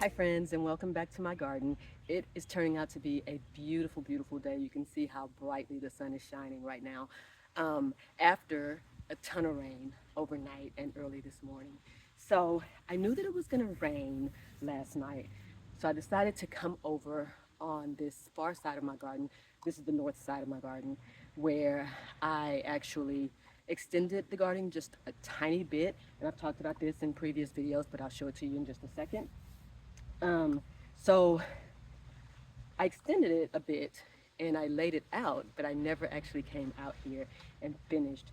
Hi friends, and welcome back to my garden. It is turning out to be a beautiful, beautiful day. You can see how brightly the sun is shining right now, after a ton of rain overnight and early this morning. So I knew that it was going to rain last night, so I decided to come over on this far side of my garden. This is the north side of my garden, where I actually extended the garden just a tiny bit. And I've talked about this in previous videos, but I'll show it to you in just a second. Um, so I extended it a bit and I laid it out, but I never actually came out here and finished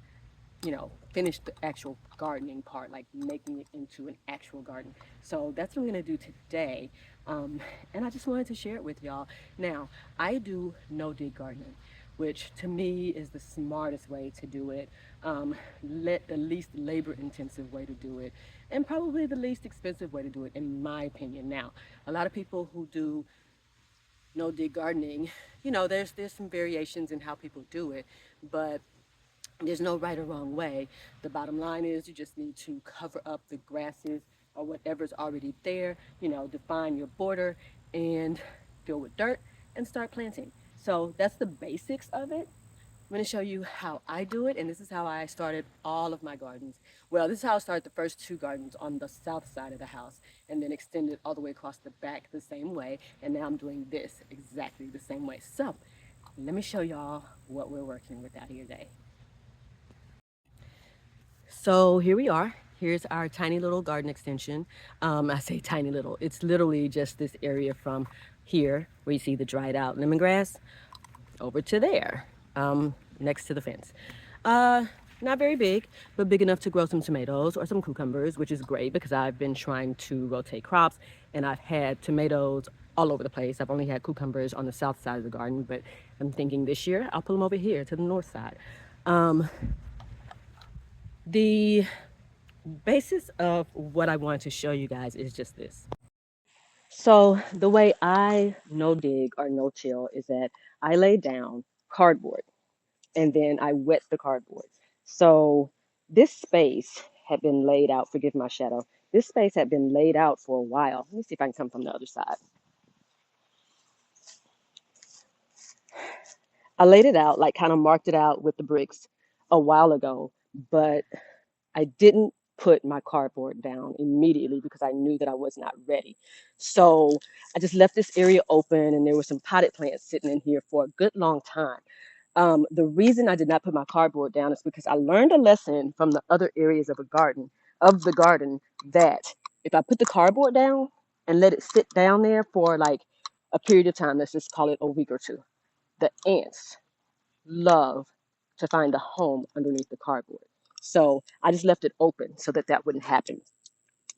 the actual gardening part, like making it into an actual garden. So that's what I'm gonna do today. And I just wanted to share it with y'all. Now, I do no dig gardening, which to me is the smartest way to do it, the least labor intensive way to do it, and probably the least expensive way to do it, in my opinion. Now, a lot of people who do no dig gardening, there's some variations in how people do it, but there's no right or wrong way. The bottom line is you just need to cover up the grasses or whatever's already there, define your border and fill with dirt and start planting. So that's the basics of it. I'm going to show you how I do it, and this is how I started all of my gardens. Well, this is how I started the first two gardens on the south side of the house, and then extended all the way across the back the same way, and now I'm doing this exactly the same way. So let me show y'all what we're working with out here today. So here we are. Here's our tiny little garden extension. I say tiny little. It's literally just this area from here where you see the dried out lemongrass over to there, next to the fence. Uh, Not very big, but big enough to grow some tomatoes or some cucumbers, which is great because I've been trying to rotate crops and I've had tomatoes all over the place. I've only had cucumbers on the south side of the garden, but I'm thinking this year I'll put them over here to the north side. Um, the basis of what I wanted to show you guys is just this. So the way I no dig or no till is that I lay down cardboard and then I wet the cardboard. So this space had been laid out, forgive my shadow, this space had been laid out for a while. Let me see if I can come from the other side. I laid it out, like kind of marked it out with the bricks a while ago, but I didn't put my cardboard down immediately because I knew that I was not ready. So I just left this area open and there were some potted plants sitting in here for a good long time. The reason I did not put my cardboard down is because I learned a lesson from the other areas of the garden, that if I put the cardboard down and let it sit down there for like a period of time, let's just call it a week or two, the ants love to find a home underneath the cardboard. So I just left it open so that that wouldn't happen.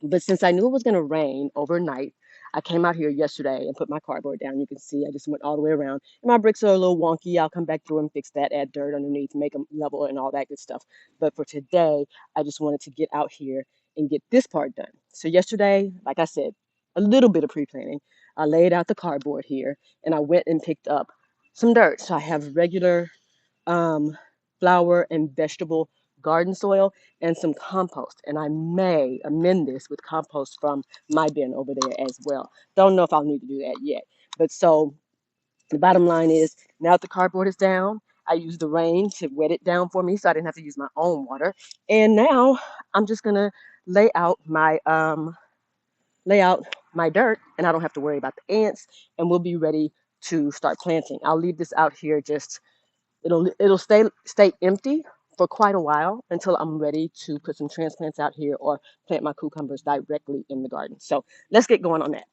But since I knew it was going to rain overnight, I came out here yesterday and put my cardboard down. You can see I just went all the way around. And my bricks are a little wonky. I'll come back through and fix that, add dirt underneath, make them level and all that good stuff. But for today, I just wanted to get out here and get this part done. So yesterday, like I said, a little bit of pre-planning. I laid out the cardboard here and I went and picked up some dirt. So I have regular um, flower and vegetable garden soil and some compost. And I may amend this with compost from my bin over there as well. Don't know if I'll need to do that yet. But so the bottom line is, now that the cardboard is down, I used the rain to wet it down for me so I didn't have to use my own water. And now I'm just gonna lay out my lay out my dirt and I don't have to worry about the ants, and we'll be ready to start planting. I'll leave this out here just it'll stay empty for quite a while until I'm ready to put some transplants out here or plant my cucumbers directly in the garden. So let's get going on that.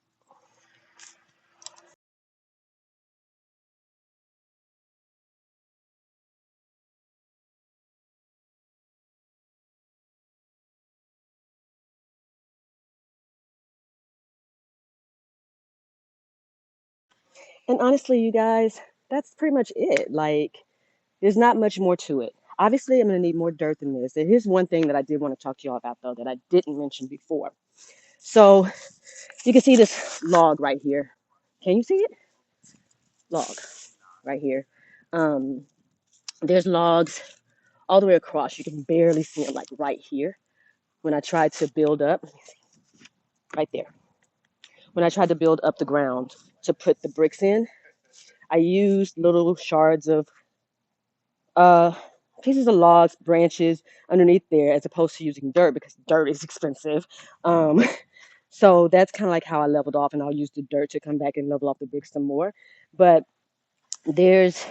And honestly, you guys, that's pretty much it. Like, there's not much more to it. Obviously, I'm going to need more dirt than this. And here's one thing that I did want to talk to y'all about, though, that I didn't mention before. So you can see this log right here. Can you see it? Log right here. Um, there's logs all the way across. You can barely see them, like right here. When I tried to build up, right there. when I tried to build up the ground to put the bricks in, I used little shards of uh, pieces of logs, branches underneath there, as opposed to using dirt because dirt is expensive. Um, so that's kind of like how I leveled off, and I'll use the dirt to come back and level off the bricks some more. But there's,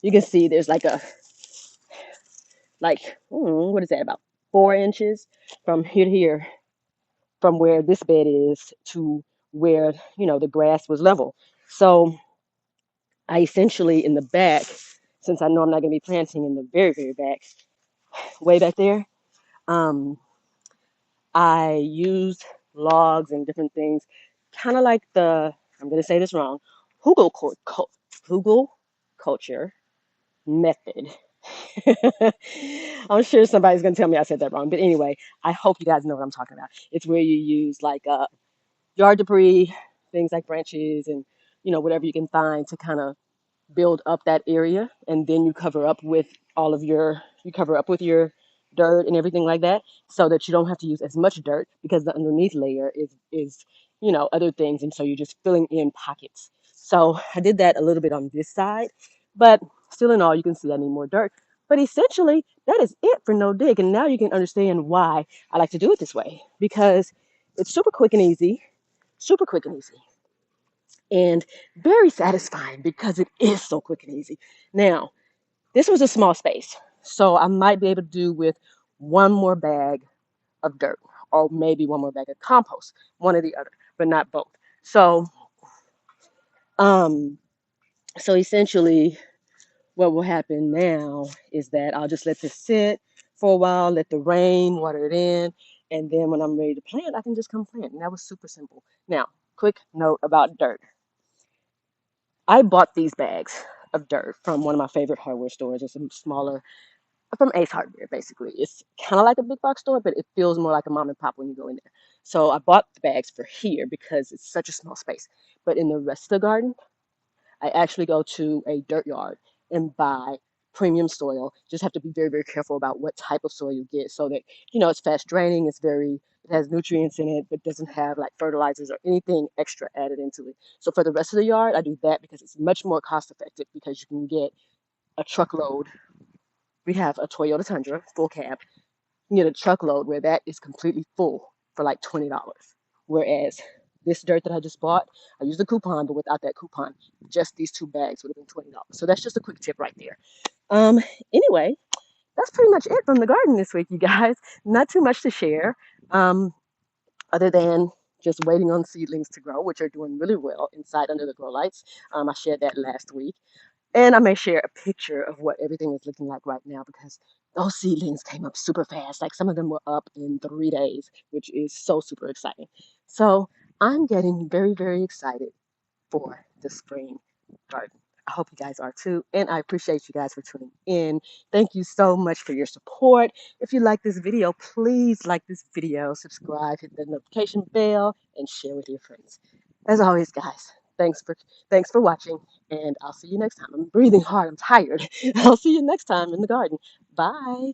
you can see there's like a, like, what is that, about 4 inches from here to here, from where this bed is to where, the grass was level. So I essentially, in the back, since I know I'm not going to be planting in the very, very back, way back there, um, I used logs and different things, kind of like the, I'm going to say this wrong, Hugel, Hugel culture method. I'm sure somebody's going to tell me I said that wrong. But anyway, I hope you guys know what I'm talking about. It's where you use like yard debris, things like branches and, whatever you can find to kind of build up that area, and then you cover up with you cover up with your dirt and everything like that, so that you don't have to use as much dirt because the underneath layer is other things, and so you're just filling in pockets. So I did that a little bit on this side, but still in all, you can see I need more dirt. But essentially, that is it for no dig, and now you can understand why I like to do it this way, because it's super quick and easy, and very satisfying because it is so quick and easy. Now, this was a small space, so I might be able to do with one more bag of dirt or maybe one more bag of compost, one or the other, but not both. So, um, so essentially, what will happen now is that I'll just let this sit for a while, let the rain water it in, and then when I'm ready to plant, I can just come plant. And that was super simple. Now, quick note about dirt. I bought these bags of dirt from one of my favorite hardware stores. It's a smaller, from Ace Hardware, basically. It's kind of like a big box store, but it feels more like a mom and pop when you go in there. So I bought the bags for here because it's such a small space. But in the rest of the garden, I actually go to a dirt yard and buy premium soil. Just have to be very, very careful about what type of soil you get so that, it's fast draining, it has nutrients in it, but doesn't have like fertilizers or anything extra added into it. So for the rest of the yard, I do that because it's much more cost effective because you can get a truckload. We have a Toyota Tundra full cab. You get a truckload where that is completely full for like $20. Whereas this dirt that I just bought, I used a coupon, but without that coupon, just these two bags would have been $20. So that's just a quick tip right there. Um, anyway, that's pretty much it from the garden this week, you guys. Not too much to share, other than just waiting on seedlings to grow, which are doing really well inside under the grow lights. I shared that last week. And I may share a picture of what everything is looking like right now because those seedlings came up super fast. Like some of them were up in 3 days, which is so super exciting. So I'm getting very, very excited for the spring garden. I hope you guys are too. And I appreciate you guys for tuning in. Thank you so much for your support. If you like this video, please like this video, subscribe, hit the notification bell, and share with your friends. As always, guys, thanks for thanks for watching, and I'll see you next time. I'm breathing hard, I'm tired. I'll see you next time in the garden. Bye.